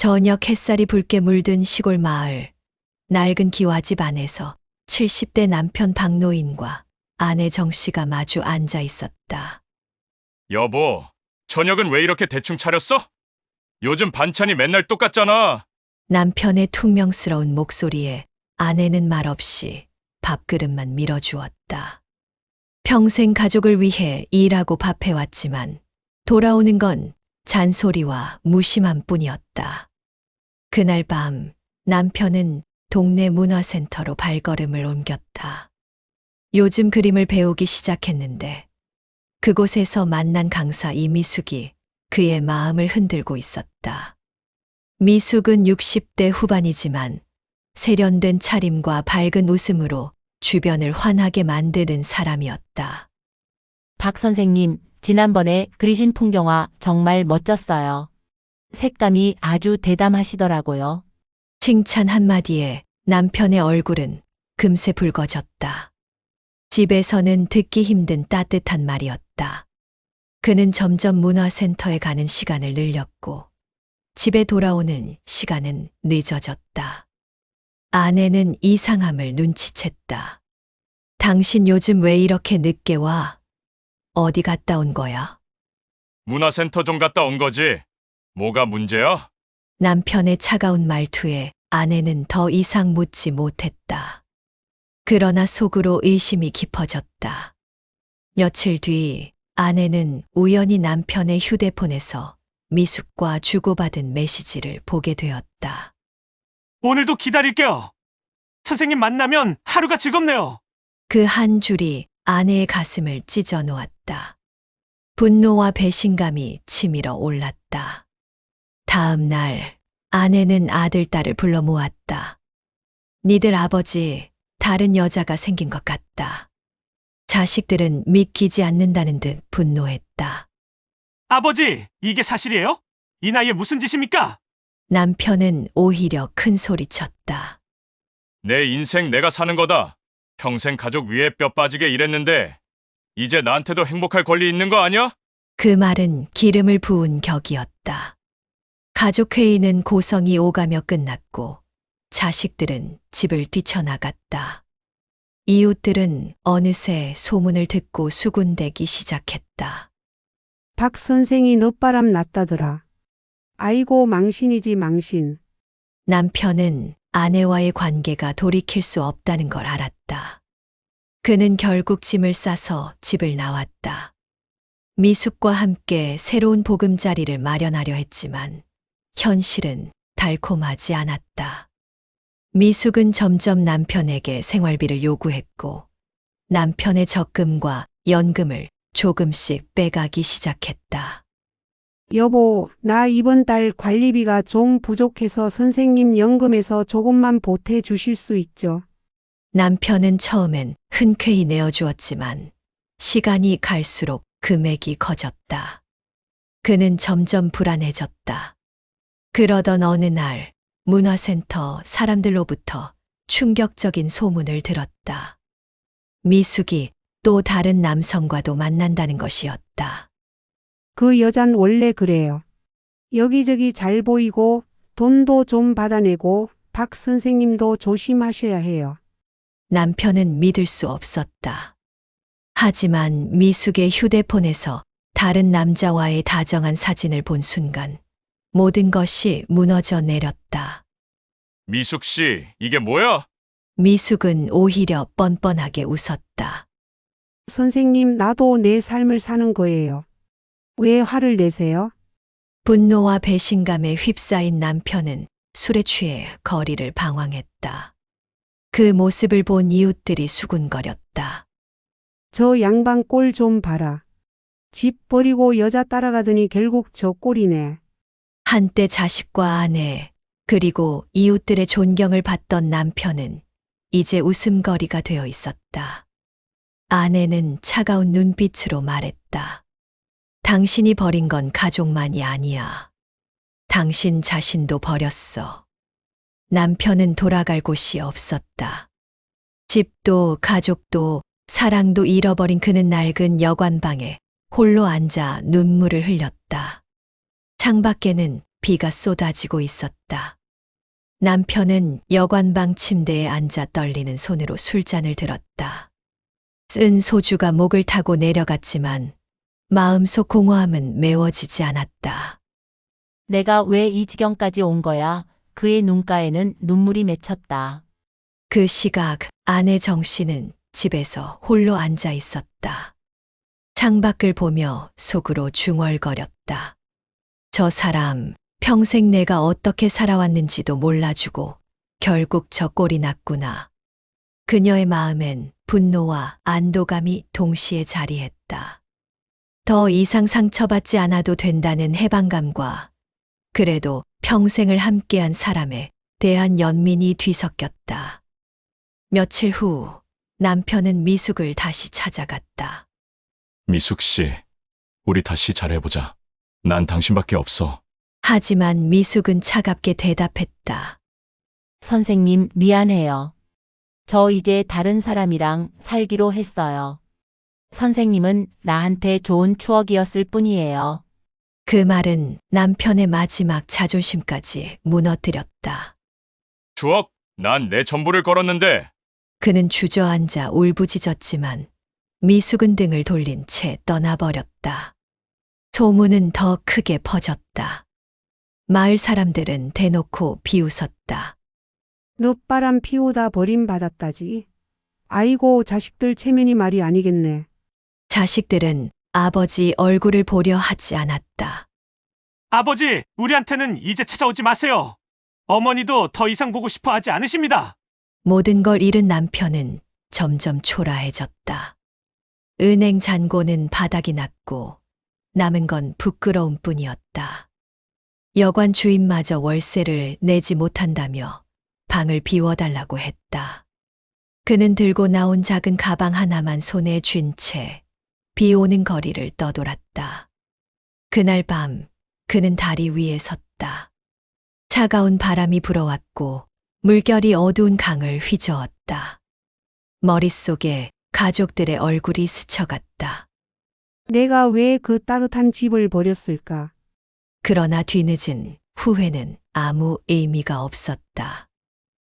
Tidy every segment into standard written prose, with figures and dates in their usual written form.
저녁 햇살이 붉게 물든 시골 마을, 낡은 기와집 안에서 70대 남편 박노인과 아내 정씨가 마주 앉아 있었다. 여보, 저녁은 왜 이렇게 대충 차렸어? 요즘 반찬이 맨날 똑같잖아. 남편의 퉁명스러운 목소리에 아내는 말없이 밥그릇만 밀어주었다. 평생 가족을 위해 일하고 밥해왔지만 돌아오는 건 잔소리와 무심함 뿐이었다. 그날 밤 남편은 동네 문화센터로 발걸음을 옮겼다. 요즘 그림을 배우기 시작했는데 그곳에서 만난 강사 이미숙이 그의 마음을 흔들고 있었다. 미숙은 60대 후반이지만 세련된 차림과 밝은 웃음으로 주변을 환하게 만드는 사람이었다. 박 선생님, 지난번에 그리신 풍경화 정말 멋졌어요. 색감이 아주 대담하시더라고요. 칭찬 한마디에 남편의 얼굴은 금세 붉어졌다. 집에서는 듣기 힘든 따뜻한 말이었다. 그는 점점 문화센터에 가는 시간을 늘렸고 집에 돌아오는 시간은 늦어졌다. 아내는 이상함을 눈치챘다. 당신 요즘 왜 이렇게 늦게 와? 어디 갔다 온 거야? 문화센터 좀 갔다 온 거지. 뭐가 문제야? 남편의 차가운 말투에 아내는 더 이상 묻지 못했다. 그러나 속으로 의심이 깊어졌다. 며칠 뒤 아내는 우연히 남편의 휴대폰에서 미숙과 주고받은 메시지를 보게 되었다. 오늘도 기다릴게요. 선생님 만나면 하루가 즐겁네요. 그 한 줄이 아내의 가슴을 찢어 놓았다. 분노와 배신감이 치밀어 올랐다. 다음 날 아내는 아들, 딸을 불러 모았다. 니들 아버지 다른 여자가 생긴 것 같다. 자식들은 믿기지 않는다는 듯 분노했다. 아버지, 이게 사실이에요? 이 나이에 무슨 짓입니까? 남편은 오히려 큰 소리쳤다. 내 인생 내가 사는 거다. 평생 가족 위에 뼈 빠지게 일했는데 이제 나한테도 행복할 권리 있는 거 아니야? 그 말은 기름을 부은 격이었다. 가족회의는 고성이 오가며 끝났고 자식들은 집을 뛰쳐나갔다. 이웃들은 어느새 소문을 듣고 수군대기 시작했다. 박 선생이 늦바람 났다더라. 아이고 망신이지 망신. 남편은 아내와의 관계가 돌이킬 수 없다는 걸 알았다. 그는 결국 짐을 싸서 집을 나왔다. 미숙과 함께 새로운 보금자리를 마련하려 했지만 현실은 달콤하지 않았다. 미숙은 점점 남편에게 생활비를 요구했고 남편의 적금과 연금을 조금씩 빼가기 시작했다. 여보, 나 이번 달 관리비가 좀 부족해서 선생님 연금에서 조금만 보태 주실 수 있죠? 남편은 처음엔 흔쾌히 내어주었지만 시간이 갈수록 금액이 커졌다. 그는 점점 불안해졌다. 그러던 어느 날 문화센터 사람들로부터 충격적인 소문을 들었다. 미숙이 또 다른 남성과도 만난다는 것이었다. 그 여잔 원래 그래요. 여기저기 잘 보이고 돈도 좀 받아내고 박 선생님도 조심하셔야 해요. 남편은 믿을 수 없었다. 하지만 미숙의 휴대폰에서 다른 남자와의 다정한 사진을 본 순간 모든 것이 무너져 내렸다. 미숙 씨, 이게 뭐야? 미숙은 오히려 뻔뻔하게 웃었다. 선생님, 나도 내 삶을 사는 거예요. 왜 화를 내세요? 분노와 배신감에 휩싸인 남편은 술에 취해 거리를 방황했다. 그 모습을 본 이웃들이 수군거렸다. 저 양반 꼴 좀 봐라. 집 버리고 여자 따라가더니 결국 저 꼴이네. 한때 자식과 아내, 그리고 이웃들의 존경을 받던 남편은 이제 웃음거리가 되어 있었다. 아내는 차가운 눈빛으로 말했다. 당신이 버린 건 가족만이 아니야. 당신 자신도 버렸어. 남편은 돌아갈 곳이 없었다. 집도 가족도 사랑도 잃어버린 그는 낡은 여관방에 홀로 앉아 눈물을 흘렸다. 창밖에는 비가 쏟아지고 있었다. 남편은 여관방 침대에 앉아 떨리는 손으로 술잔을 들었다. 쓴 소주가 목을 타고 내려갔지만 마음속 공허함은 메워지지 않았다. 내가 왜 이 지경까지 온 거야? 그의 눈가에는 눈물이 맺혔다. 그 시각 아내 정씨는 집에서 홀로 앉아 있었다. 창밖을 보며 속으로 중얼거렸다. 저 사람 평생 내가 어떻게 살아왔는지도 몰라주고 결국 저 꼴이 났구나. 그녀의 마음엔 분노와 안도감이 동시에 자리했다. 더 이상 상처받지 않아도 된다는 해방감과 그래도 평생을 함께한 사람에 대한 연민이 뒤섞였다. 며칠 후 남편은 미숙을 다시 찾아갔다. 미숙 씨, 우리 다시 잘해보자. 난 당신밖에 없어. 하지만 미숙은 차갑게 대답했다. 선생님, 미안해요. 저 이제 다른 사람이랑 살기로 했어요. 선생님은 나한테 좋은 추억이었을 뿐이에요. 그 말은 남편의 마지막 자존심까지 무너뜨렸다. 추억? 난 내 전부를 걸었는데. 그는 주저앉아 울부짖었지만 미숙은 등을 돌린 채 떠나버렸다. 소문은 더 크게 퍼졌다. 마을 사람들은 대놓고 비웃었다. 늦바람 피우다 버림받았다지. 아이고 자식들 체면이 말이 아니겠네. 자식들은 아버지 얼굴을 보려 하지 않았다. 아버지, 우리한테는 이제 찾아오지 마세요. 어머니도 더 이상 보고 싶어 하지 않으십니다. 모든 걸 잃은 남편은 점점 초라해졌다. 은행 잔고는 바닥이 났고 남은 건 부끄러움 뿐이었다. 여관 주인마저 월세를 내지 못한다며 방을 비워달라고 했다. 그는 들고 나온 작은 가방 하나만 손에 쥔 채 비 오는 거리를 떠돌았다. 그날 밤 그는 다리 위에 섰다. 차가운 바람이 불어왔고 물결이 어두운 강을 휘저었다. 머릿속에 가족들의 얼굴이 스쳐갔다. 내가 왜 그 따뜻한 집을 버렸을까? 그러나 뒤늦은 후회는 아무 의미가 없었다.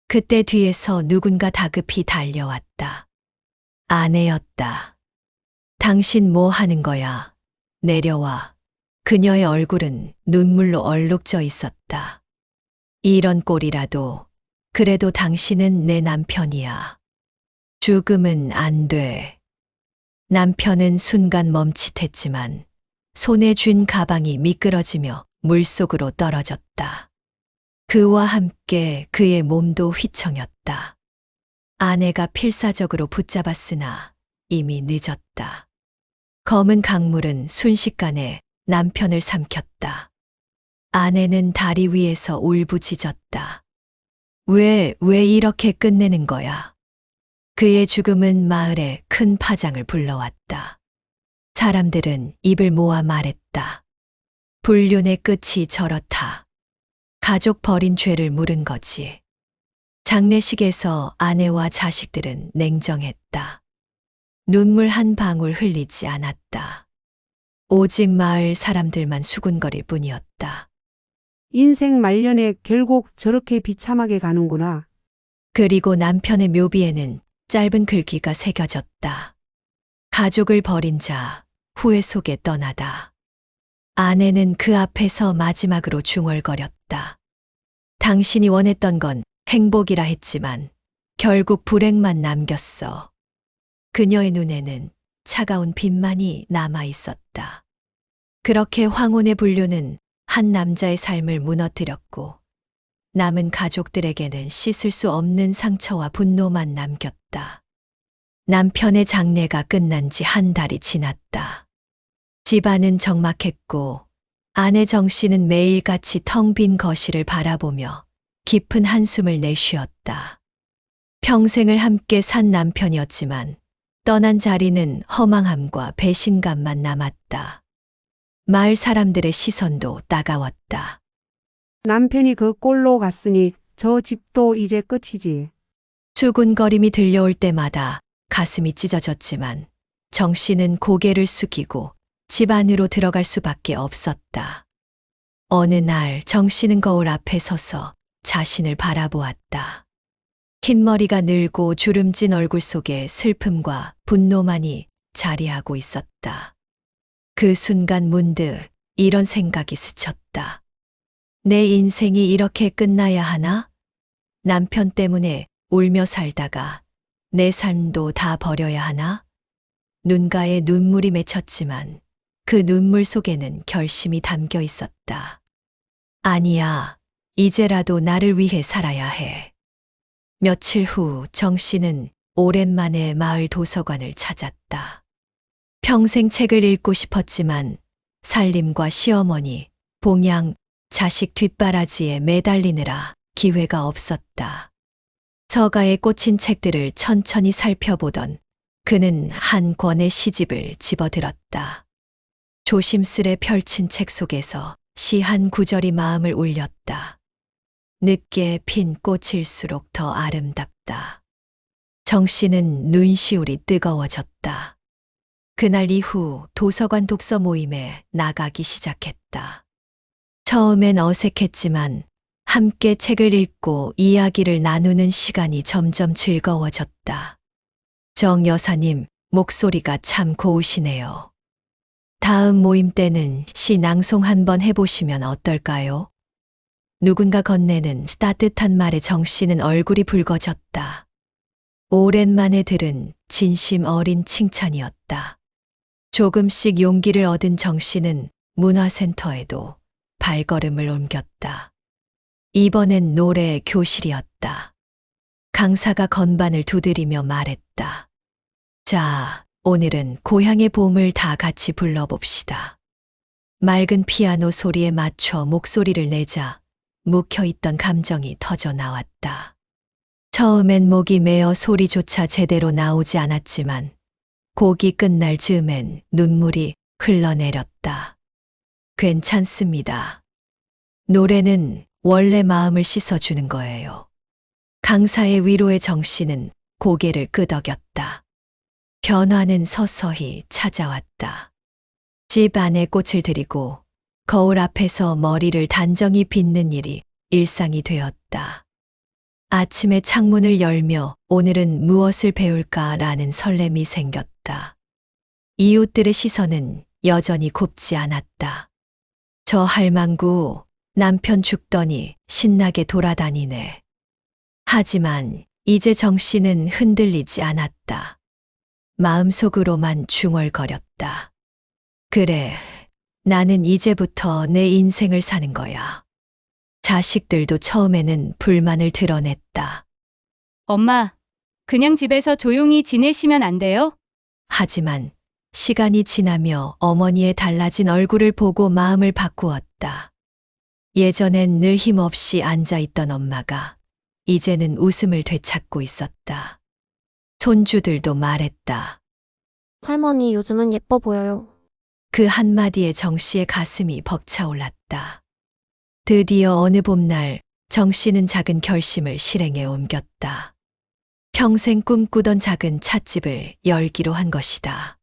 그때 뒤에서 누군가 다급히 달려왔다. 아내였다. 당신 뭐 하는 거야? 내려와. 그녀의 얼굴은 눈물로 얼룩져 있었다. 이런 꼴이라도 그래도 당신은 내 남편이야. 죽으면 안 돼. 남편은 순간 멈칫했지만 손에 쥔 가방이 미끄러지며 물속으로 떨어졌다. 그와 함께 그의 몸도 휘청였다. 아내가 필사적으로 붙잡았으나 이미 늦었다. 검은 강물은 순식간에 남편을 삼켰다. 아내는 다리 위에서 울부짖었다. 왜 이렇게 끝내는 거야? 그의 죽음은 마을에 큰 파장을 불러왔다. 사람들은 입을 모아 말했다. 불륜의 끝이 저렇다. 가족 버린 죄를 물은 거지. 장례식에서 아내와 자식들은 냉정했다. 눈물 한 방울 흘리지 않았다. 오직 마을 사람들만 수군거릴 뿐이었다. 인생 말년에 결국 저렇게 비참하게 가는구나. 그리고 남편의 묘비에는 짧은 글귀가 새겨졌다. 가족을 버린 자, 후회 속에 떠나다. 아내는 그 앞에서 마지막으로 중얼거렸다. 당신이 원했던 건 행복이라 했지만 결국 불행만 남겼어. 그녀의 눈에는 차가운 빛만이 남아 있었다. 그렇게 황혼의 불륜은 한 남자의 삶을 무너뜨렸고 남은 가족들에게는 씻을 수 없는 상처와 분노만 남겼다. 남편의 장례가 끝난 지 한 달이 지났다. 집안은 적막했고 아내 정씨는 매일같이 텅 빈 거실을 바라보며 깊은 한숨을 내쉬었다. 평생을 함께 산 남편이었지만 떠난 자리는 허망함과 배신감만 남았다. 마을 사람들의 시선도 따가웠다. 남편이 그 꼴로 갔으니 저 집도 이제 끝이지. 수군거림이 들려올 때마다 가슴이 찢어졌지만 정 씨는 고개를 숙이고 집 안으로 들어갈 수밖에 없었다. 어느 날 정 씨는 거울 앞에 서서 자신을 바라보았다. 흰머리가 늘고 주름진 얼굴 속에 슬픔과 분노만이 자리하고 있었다. 그 순간 문득 이런 생각이 스쳤다. 내 인생이 이렇게 끝나야 하나? 남편 때문에 울며 살다가 내 삶도 다 버려야 하나? 눈가에 눈물이 맺혔지만 그 눈물 속에는 결심이 담겨 있었다. 아니야, 이제라도 나를 위해 살아야 해. 며칠 후 정 씨는 오랜만에 마을 도서관을 찾았다. 평생 책을 읽고 싶었지만 살림과 시어머니, 봉양, 자식 뒷바라지에 매달리느라 기회가 없었다. 서가에 꽂힌 책들을 천천히 살펴보던 그는 한 권의 시집을 집어들었다. 조심스레 펼친 책 속에서 시 한 구절이 마음을 울렸다. 늦게 핀 꽃일수록 더 아름답다. 정 씨는 눈시울이 뜨거워졌다. 그날 이후 도서관 독서 모임에 나가기 시작했다. 처음엔 어색했지만 함께 책을 읽고 이야기를 나누는 시간이 점점 즐거워졌다. 정 여사님, 목소리가 참 고우시네요. 다음 모임 때는 시 낭송 한번 해보시면 어떨까요? 누군가 건네는 따뜻한 말에 정 씨는 얼굴이 붉어졌다. 오랜만에 들은 진심 어린 칭찬이었다. 조금씩 용기를 얻은 정 씨는 문화센터에도 발걸음을 옮겼다. 이번엔 노래 교실이었다. 강사가 건반을 두드리며 말했다. 자, 오늘은 고향의 봄을 다 같이 불러봅시다. 맑은 피아노 소리에 맞춰 목소리를 내자 묵혀있던 감정이 터져 나왔다. 처음엔 목이 메어 소리조차 제대로 나오지 않았지만 곡이 끝날 즈음엔 눈물이 흘러내렸다. 괜찮습니다. 노래는 원래 마음을 씻어주는 거예요. 강사의 위로에 정 씨는 고개를 끄덕였다. 변화는 서서히 찾아왔다. 집 안에 꽃을 들이고 거울 앞에서 머리를 단정히 빗는 일이 일상이 되었다. 아침에 창문을 열며 오늘은 무엇을 배울까라는 설렘이 생겼다. 이웃들의 시선은 여전히 곱지 않았다. 저 할망구 남편 죽더니 신나게 돌아다니네. 하지만 이제 정 씨는 흔들리지 않았다. 마음속으로만 중얼거렸다. 그래, 나는 이제부터 내 인생을 사는 거야. 자식들도 처음에는 불만을 드러냈다. 엄마, 그냥 집에서 조용히 지내시면 안 돼요? 하지만 시간이 지나며 어머니의 달라진 얼굴을 보고 마음을 바꾸었다. 예전엔 늘 힘없이 앉아있던 엄마가 이제는 웃음을 되찾고 있었다. 손주들도 말했다. 할머니 요즘은 예뻐 보여요. 그 한마디에 정 씨의 가슴이 벅차올랐다. 드디어 어느 봄날 정 씨는 작은 결심을 실행에 옮겼다. 평생 꿈꾸던 작은 찻집을 열기로 한 것이다.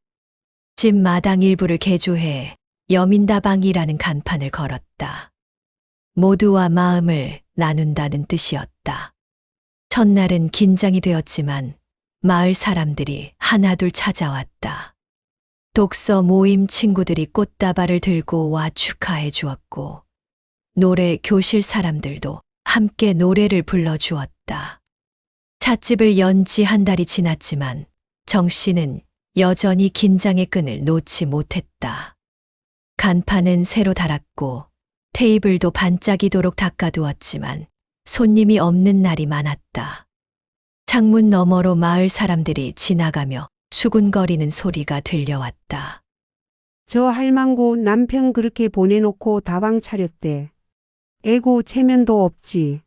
집 마당 일부를 개조해 여민다방이라는 간판을 걸었다. 모두와 마음을 나눈다는 뜻이었다. 첫날은 긴장이 되었지만 마을 사람들이 하나둘 찾아왔다. 독서 모임 친구들이 꽃다발을 들고 와 축하해 주었고 노래 교실 사람들도 함께 노래를 불러주었다. 찻집을 연 지 한 달이 지났지만 정 씨는 여전히 긴장의 끈을 놓지 못했다. 간판은 새로 달았고 테이블도 반짝이도록 닦아두었지만 손님이 없는 날이 많았다. 창문 너머로 마을 사람들이 지나가며 수군거리는 소리가 들려왔다. 저 할망구 남편 그렇게 보내놓고 다방 차렸대. 애고 체면도 없지.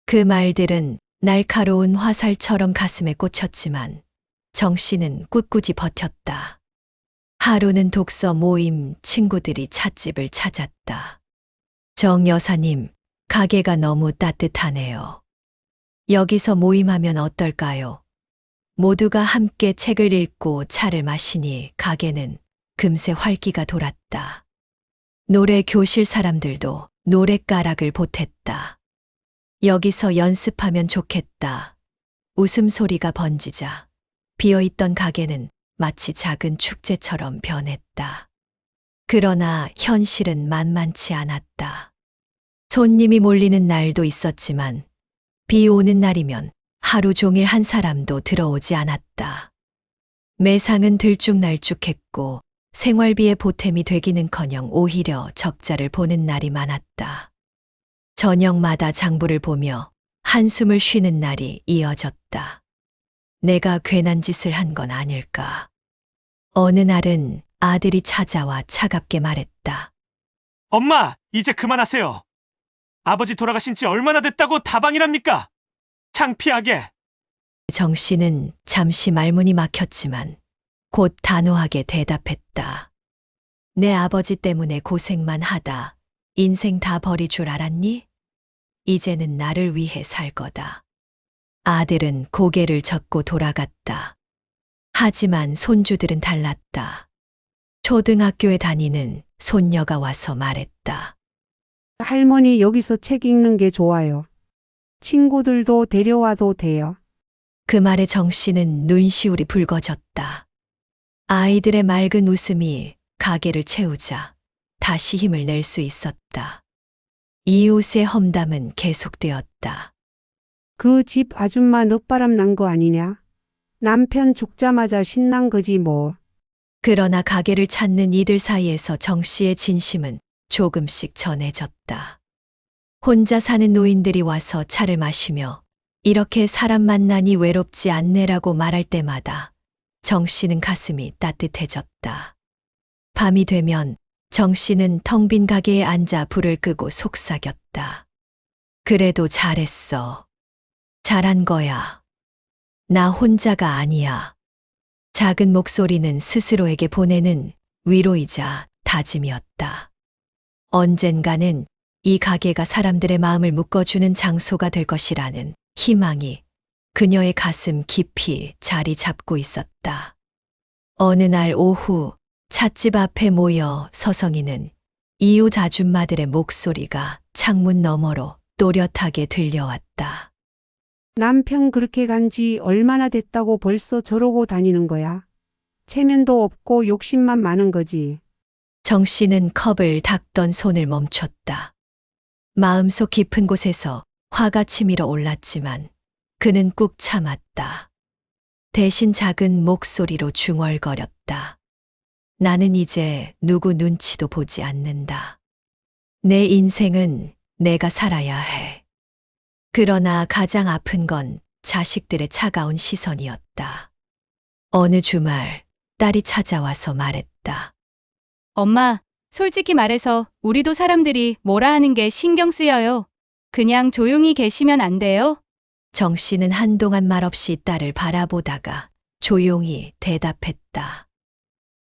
그 말들은 날카로운 화살처럼 가슴에 꽂혔지만 정 씨는 꿋꿋이 버텼다. 하루는 독서 모임 친구들이 찻집을 찾았다. 정 여사님, 가게가 너무 따뜻하네요. 여기서 모임하면 어떨까요? 모두가 함께 책을 읽고 차를 마시니 가게는 금세 활기가 돌았다. 노래 교실 사람들도 노랫가락을 보탰다. 여기서 연습하면 좋겠다. 웃음소리가 번지자 비어있던 가게는 마치 작은 축제처럼 변했다. 그러나 현실은 만만치 않았다. 손님이 몰리는 날도 있었지만 비 오는 날이면 하루 종일 한 사람도 들어오지 않았다. 매상은 들쭉날쭉했고 생활비의 보탬이 되기는커녕 오히려 적자를 보는 날이 많았다. 저녁마다 장부를 보며 한숨을 쉬는 날이 이어졌다. 내가 괜한 짓을 한 건 아닐까. 어느 날은 아들이 찾아와 차갑게 말했다. 엄마, 이제 그만하세요. 아버지 돌아가신 지 얼마나 됐다고 다방이랍니까? 창피하게. 정 씨는 잠시 말문이 막혔지만 곧 단호하게 대답했다. 내 아버지 때문에 고생만 하다 인생 다 버릴 줄 알았니? 이제는 나를 위해 살 거다. 아들은 고개를 젓고 돌아갔다. 하지만 손주들은 달랐다. 초등학교에 다니는 손녀가 와서 말했다. 할머니 여기서 책 읽는 게 좋아요. 친구들도 데려와도 돼요. 그 말에 정 씨는 눈시울이 붉어졌다. 아이들의 맑은 웃음이 가게를 채우자 다시 힘을 낼 수 있었다. 이웃의 험담은 계속되었다. 그 집 아줌마 늦바람 난 거 아니냐? 남편 죽자마자 신난 거지 뭐. 그러나 가게를 찾는 이들 사이에서 정 씨의 진심은 조금씩 전해졌다. 혼자 사는 노인들이 와서 차를 마시며 이렇게 사람 만나니 외롭지 않네라고 말할 때마다 정 씨는 가슴이 따뜻해졌다. 밤이 되면 정 씨는 텅 빈 가게에 앉아 불을 끄고 속삭였다. 그래도 잘했어. 잘한 거야. 나 혼자가 아니야. 작은 목소리는 스스로에게 보내는 위로이자 다짐이었다. 언젠가는 이 가게가 사람들의 마음을 묶어주는 장소가 될 것이라는 희망이 그녀의 가슴 깊이 자리 잡고 있었다. 어느 날 오후 찻집 앞에 모여 서성이는 이웃 아줌마들의 목소리가 창문 너머로 또렷하게 들려왔다. 남편 그렇게 간지 얼마나 됐다고 벌써 저러고 다니는 거야? 체면도 없고 욕심만 많은 거지. 정 씨는 컵을 닦던 손을 멈췄다. 마음속 깊은 곳에서 화가 치밀어 올랐지만 그는 꾹 참았다. 대신 작은 목소리로 중얼거렸다. 나는 이제 누구 눈치도 보지 않는다. 내 인생은 내가 살아야 해. 그러나 가장 아픈 건 자식들의 차가운 시선이었다. 어느 주말 딸이 찾아와서 말했다. 엄마, 솔직히 말해서 우리도 사람들이 뭐라 하는 게 신경 쓰여요. 그냥 조용히 계시면 안 돼요? 정 씨는 한동안 말없이 딸을 바라보다가 조용히 대답했다.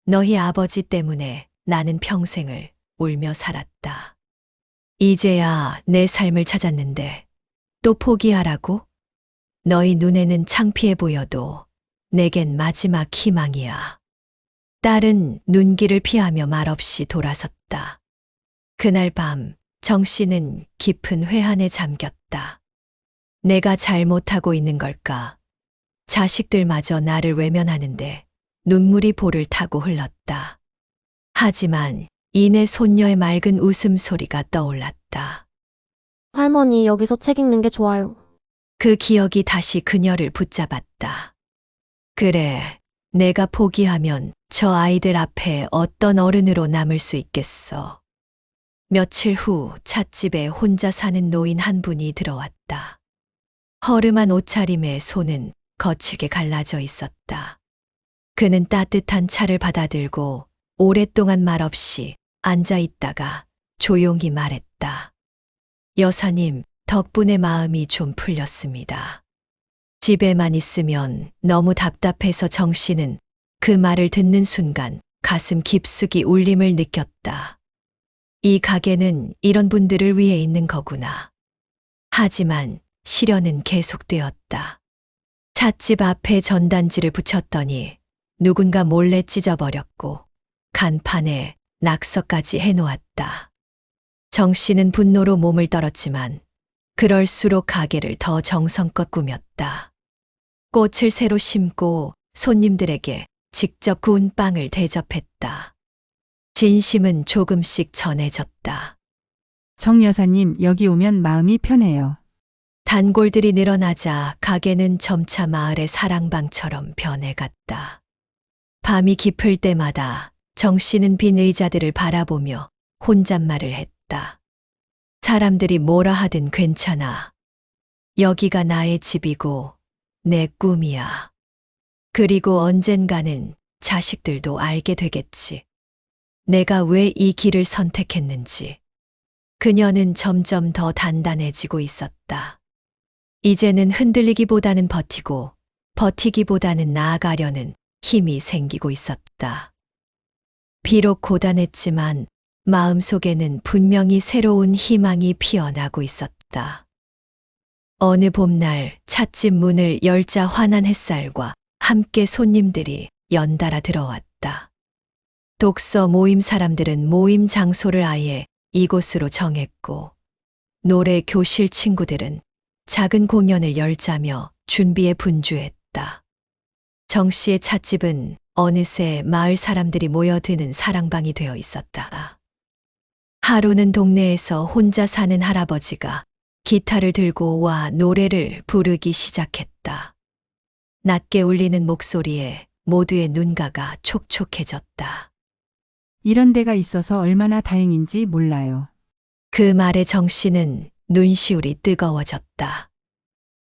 너희 아버지 때문에 나는 평생을 울며 살았다. 이제야 내 삶을 찾았는데 또 포기하라고? 너희 눈에는 창피해 보여도 내겐 마지막 희망이야. 딸은 눈길을 피하며 말없이 돌아섰다. 그날 밤 정 씨는 깊은 회한에 잠겼다. 내가 잘못하고 있는 걸까? 자식들마저 나를 외면하는데 눈물이 볼을 타고 흘렀다. 하지만 이내 손녀의 맑은 웃음소리가 떠올랐다. 할머니 여기서 책 읽는 게 좋아요. 그 기억이 다시 그녀를 붙잡았다. 그래, 내가 포기하면 저 아이들 앞에 어떤 어른으로 남을 수 있겠어. 며칠 후 찻집에 혼자 사는 노인 한 분이 들어왔다. 허름한 옷차림에 손은 거칠게 갈라져 있었다. 그는 따뜻한 차를 받아들고 오랫동안 말없이 앉아 있다가 조용히 말했다. 여사님, 덕분에 마음이 좀 풀렸습니다. 집에만 있으면 너무 답답해서 정 씨는 그 말을 듣는 순간 가슴 깊숙이 울림을 느꼈다. 이 가게는 이런 분들을 위해 있는 거구나. 하지만 시련은 계속되었다. 찻집 앞에 전단지를 붙였더니 누군가 몰래 찢어버렸고 간판에 낙서까지 해놓았다. 정 씨는 분노로 몸을 떨었지만 그럴수록 가게를 더 정성껏 꾸몄다. 꽃을 새로 심고 손님들에게 직접 구운 빵을 대접했다. 진심은 조금씩 전해졌다. 정 여사님, 여기 오면 마음이 편해요. 단골들이 늘어나자 가게는 점차 마을의 사랑방처럼 변해갔다. 밤이 깊을 때마다 정 씨는 빈 의자들을 바라보며 혼잣말을 했다. 사람들이 뭐라 하든 괜찮아. 여기가 나의 집이고 내 꿈이야. 그리고 언젠가는 자식들도 알게 되겠지. 내가 왜 이 길을 선택했는지. 그녀는 점점 더 단단해지고 있었다. 이제는 흔들리기보다는 버티기보다는 나아가려는 힘이 생기고 있었다. 비록 고단했지만 마음속에는 분명히 새로운 희망이 피어나고 있었다. 어느 봄날 찻집 문을 열자 환한 햇살과 함께 손님들이 연달아 들어왔다. 독서 모임 사람들은 모임 장소를 아예 이곳으로 정했고, 노래 교실 친구들은 작은 공연을 열자며 준비에 분주했다. 정 씨의 찻집은 어느새 마을 사람들이 모여드는 사랑방이 되어 있었다. 하루는 동네에서 혼자 사는 할아버지가 기타를 들고 와 노래를 부르기 시작했다. 낮게 울리는 목소리에 모두의 눈가가 촉촉해졌다. 이런 데가 있어서 얼마나 다행인지 몰라요. 그 말에 정 씨는 눈시울이 뜨거워졌다.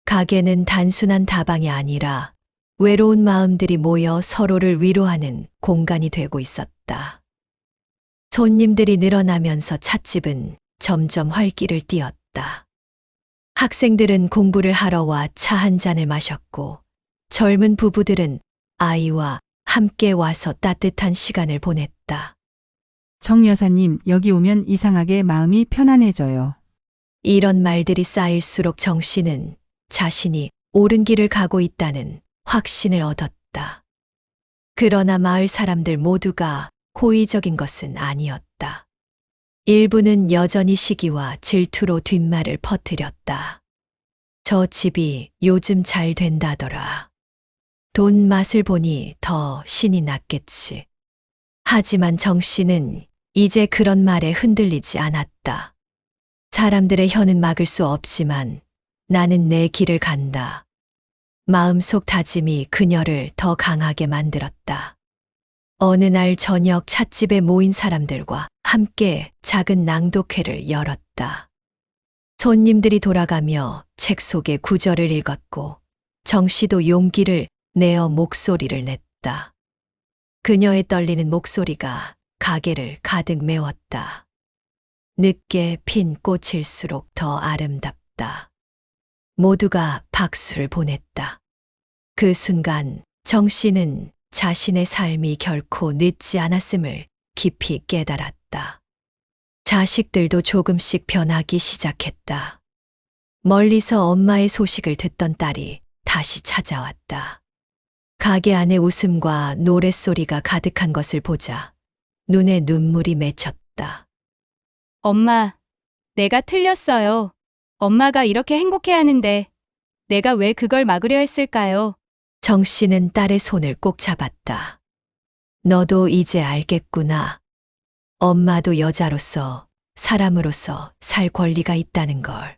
가게는 단순한 다방이 아니라 외로운 마음들이 모여 서로를 위로하는 공간이 되고 있었다. 손님들이 늘어나면서 찻집은 점점 활기를 띠었다. 학생들은 공부를 하러 와 차 한 잔을 마셨고, 젊은 부부들은 아이와 함께 와서 따뜻한 시간을 보냈다. 정 여사님, 여기 오면 이상하게 마음이 편안해져요. 이런 말들이 쌓일수록 정 씨는 자신이 옳은 길을 가고 있다는 확신을 얻었다. 그러나 마을 사람들 모두가 호의적인 것은 아니었다. 일부는 여전히 시기와 질투로 뒷말을 퍼뜨렸다. 저 집이 요즘 잘 된다더라. 돈 맛을 보니 더 신이 났겠지. 하지만 정 씨는 이제 그런 말에 흔들리지 않았다. 사람들의 혀는 막을 수 없지만 나는 내 길을 간다. 마음속 다짐이 그녀를 더 강하게 만들었다. 어느 날 저녁 찻집에 모인 사람들과 함께 작은 낭독회를 열었다. 손님들이 돌아가며 책 속의 구절을 읽었고, 정 씨도 용기를 내어 목소리를 냈다. 그녀의 떨리는 목소리가 가게를 가득 메웠다. 늦게 핀 꽃일수록 더 아름답다. 모두가 박수를 보냈다. 그 순간 정 씨는 자신의 삶이 결코 늦지 않았음을 깊이 깨달았다. 자식들도 조금씩 변하기 시작했다. 멀리서 엄마의 소식을 듣던 딸이 다시 찾아왔다. 가게 안에 웃음과 노랫소리가 가득한 것을 보자 눈에 눈물이 맺혔다. 엄마, 내가 틀렸어요. 엄마가 이렇게 행복해 하는데 내가 왜 그걸 막으려 했을까요? 정 씨는 딸의 손을 꼭 잡았다. 너도 이제 알겠구나. 엄마도 여자로서, 사람으로서 살 권리가 있다는 걸.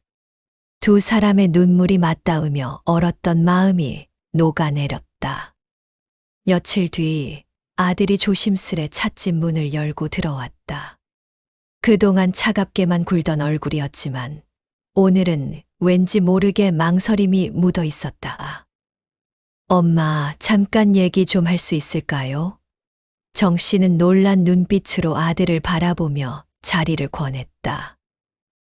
두 사람의 눈물이 맞닿으며 얼었던 마음이 녹아내렸다. 며칠 뒤 아들이 조심스레 찻집 문을 열고 들어왔다. 그동안 차갑게만 굴던 얼굴이었지만 오늘은 왠지 모르게 망설임이 묻어 있었다. 엄마, 잠깐 얘기 좀 할 수 있을까요? 정 씨는 놀란 눈빛으로 아들을 바라보며 자리를 권했다.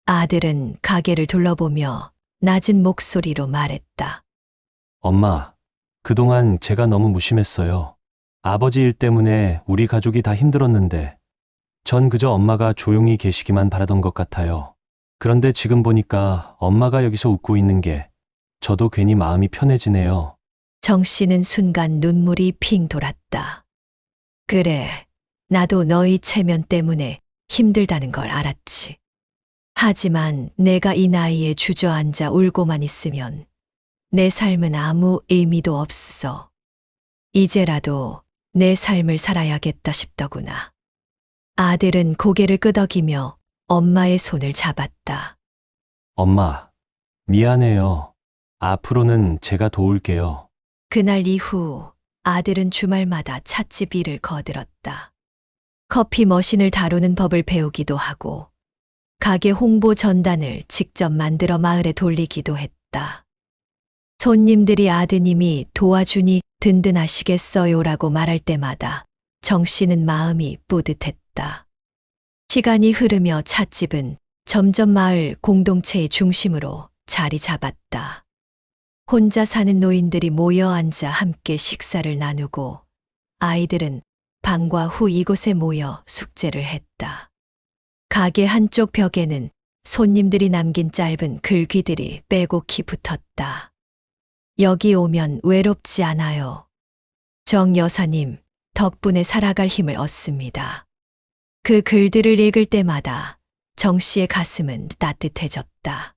아들은 가게를 둘러보며 낮은 목소리로 말했다. 엄마, 그동안 제가 너무 무심했어요. 아버지 일 때문에 우리 가족이 다 힘들었는데 전 그저 엄마가 조용히 계시기만 바라던 것 같아요. 그런데 지금 보니까 엄마가 여기서 웃고 있는 게 저도 괜히 마음이 편해지네요. 정 씨는 순간 눈물이 핑 돌았다. 그래, 나도 너희 체면 때문에 힘들다는 걸 알았지. 하지만 내가 이 나이에 주저앉아 울고만 있으면 내 삶은 아무 의미도 없어. 이제라도 내 삶을 살아야겠다 싶더구나. 아들은 고개를 끄덕이며 엄마의 손을 잡았다. 엄마, 미안해요. 앞으로는 제가 도울게요. 그날 이후 아들은 주말마다 찻집 일을 거들었다. 커피 머신을 다루는 법을 배우기도 하고 가게 홍보 전단을 직접 만들어 마을에 돌리기도 했다. 손님들이 아드님이 도와주니 든든하시겠어요라고 말할 때마다 정 씨는 마음이 뿌듯했다. 시간이 흐르며 찻집은 점점 마을 공동체의 중심으로 자리 잡았다. 혼자 사는 노인들이 모여 앉아 함께 식사를 나누고 아이들은 방과 후 이곳에 모여 숙제를 했다. 가게 한쪽 벽에는 손님들이 남긴 짧은 글귀들이 빼곡히 붙었다. 여기 오면 외롭지 않아요. 정 여사님 덕분에 살아갈 힘을 얻습니다. 그 글들을 읽을 때마다 정 씨의 가슴은 따뜻해졌다.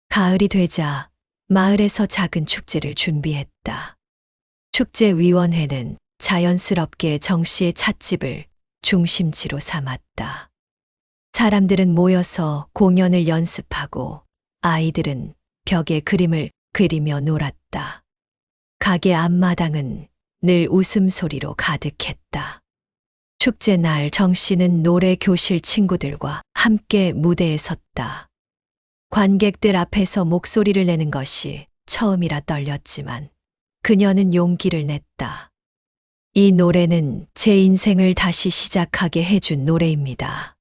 가을이 되자 마을에서 작은 축제를 준비했다. 축제위원회는 자연스럽게 정 씨의 찻집을 중심지로 삼았다. 사람들은 모여서 공연을 연습하고 아이들은 벽에 그림을 그리며 놀았다. 가게 앞마당은 늘 웃음소리로 가득했다. 축제 날 정 씨는 노래 교실 친구들과 함께 무대에 섰다. 관객들 앞에서 목소리를 내는 것이 처음이라 떨렸지만 그녀는 용기를 냈다. 이 노래는 제 인생을 다시 시작하게 해준 노래입니다.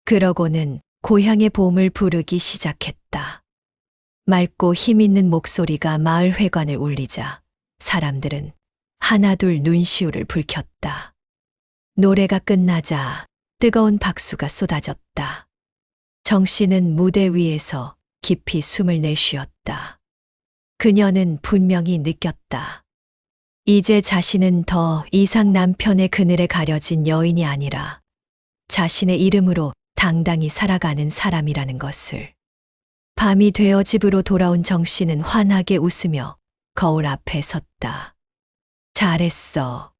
그러고는 고향의 봄을 부르기 시작했다. 맑고 힘있는 목소리가 마을 회관을 울리자 사람들은 하나둘 눈시울을 붉혔다. 노래가 끝나자 뜨거운 박수가 쏟아졌다. 정 씨는 무대 위에서 깊이 숨을 내쉬었다. 그녀는 분명히 느꼈다. 이제 자신은 더 이상 남편의 그늘에 가려진 여인이 아니라 자신의 이름으로 당당히 살아가는 사람이라는 것을. 밤이 되어 집으로 돌아온 정 씨는 환하게 웃으며 거울 앞에 섰다. 잘했어.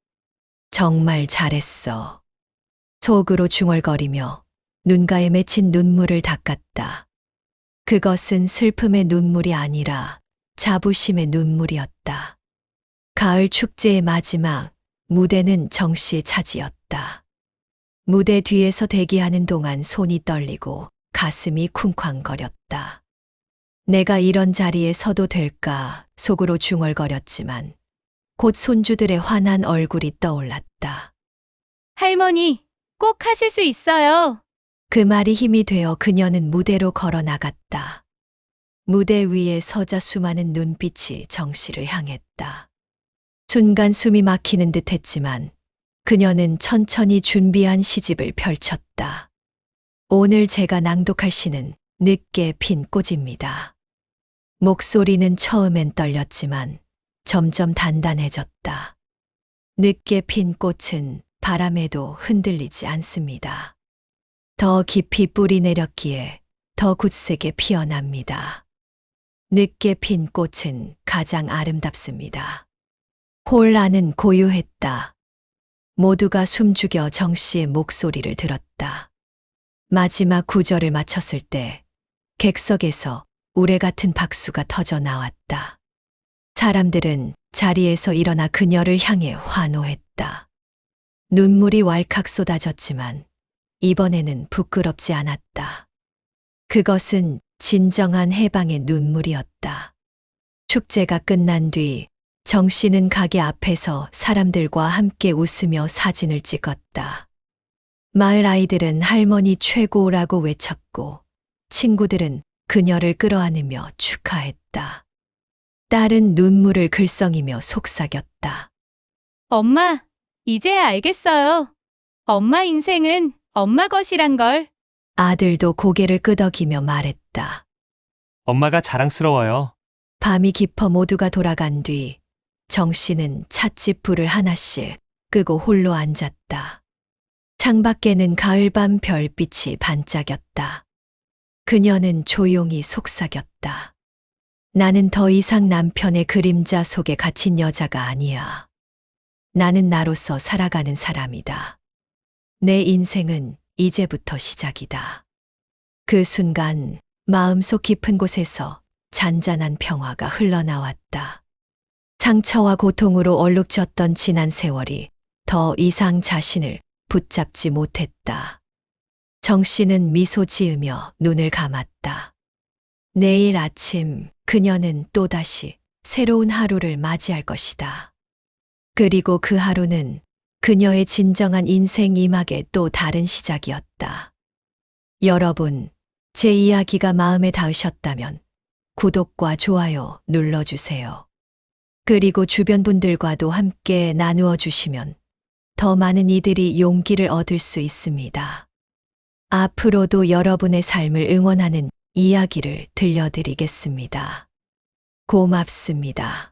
정말 잘했어. 속으로 중얼거리며 눈가에 맺힌 눈물을 닦았다. 그것은 슬픔의 눈물이 아니라 자부심의 눈물이었다. 가을 축제의 마지막 무대는 정 씨의 차지였다. 무대 뒤에서 대기하는 동안 손이 떨리고 가슴이 쿵쾅거렸다. 내가 이런 자리에 서도 될까 속으로 중얼거렸지만 곧 손주들의 환한 얼굴이 떠올랐다. 할머니, 꼭 하실 수 있어요. 그 말이 힘이 되어 그녀는 무대로 걸어 나갔다. 무대 위에 서자 수많은 눈빛이 정 씨를 향했다. 순간 숨이 막히는 듯 했지만 그녀는 천천히 준비한 시집을 펼쳤다. 오늘 제가 낭독할 시는 늦게 핀 꽃입니다. 목소리는 처음엔 떨렸지만 점점 단단해졌다. 늦게 핀 꽃은 바람에도 흔들리지 않습니다. 더 깊이 뿌리 내렸기에 더 굳세게 피어납니다. 늦게 핀 꽃은 가장 아름답습니다. 홀 안은 고요했다. 모두가 숨죽여 정 씨의 목소리를 들었다. 마지막 구절을 마쳤을 때 객석에서 우레 같은 박수가 터져 나왔다. 사람들은 자리에서 일어나 그녀를 향해 환호했다. 눈물이 왈칵 쏟아졌지만 이번에는 부끄럽지 않았다. 그것은 진정한 해방의 눈물이었다. 축제가 끝난 뒤 정 씨는 가게 앞에서 사람들과 함께 웃으며 사진을 찍었다. 마을 아이들은 할머니 최고라고 외쳤고 친구들은 그녀를 끌어안으며 축하했다. 딸은 눈물을 글썽이며 속삭였다. 엄마, 이제야 알겠어요. 엄마 인생은 엄마 것이란 걸. 아들도 고개를 끄덕이며 말했다. 엄마가 자랑스러워요. 밤이 깊어 모두가 돌아간 뒤 정 씨는 찻집 불을 하나씩 끄고 홀로 앉았다. 창밖에는 가을밤 별빛이 반짝였다. 그녀는 조용히 속삭였다. 나는 더 이상 남편의 그림자 속에 갇힌 여자가 아니야. 나는 나로서 살아가는 사람이다. 내 인생은 이제부터 시작이다. 그 순간 마음속 깊은 곳에서 잔잔한 평화가 흘러나왔다. 상처와 고통으로 얼룩졌던 지난 세월이 더 이상 자신을 붙잡지 못했다. 정 씨는 미소 지으며 눈을 감았다. 내일 아침 그녀는 또다시 새로운 하루를 맞이할 것이다. 그리고 그 하루는 그녀의 진정한 인생 이막의 또 다른 시작이었다. 여러분, 제 이야기가 마음에 닿으셨다면 구독과 좋아요 눌러주세요. 그리고 주변 분들과도 함께 나누어 주시면 더 많은 이들이 용기를 얻을 수 있습니다. 앞으로도 여러분의 삶을 응원하는 이야기를 들려드리겠습니다. 고맙습니다.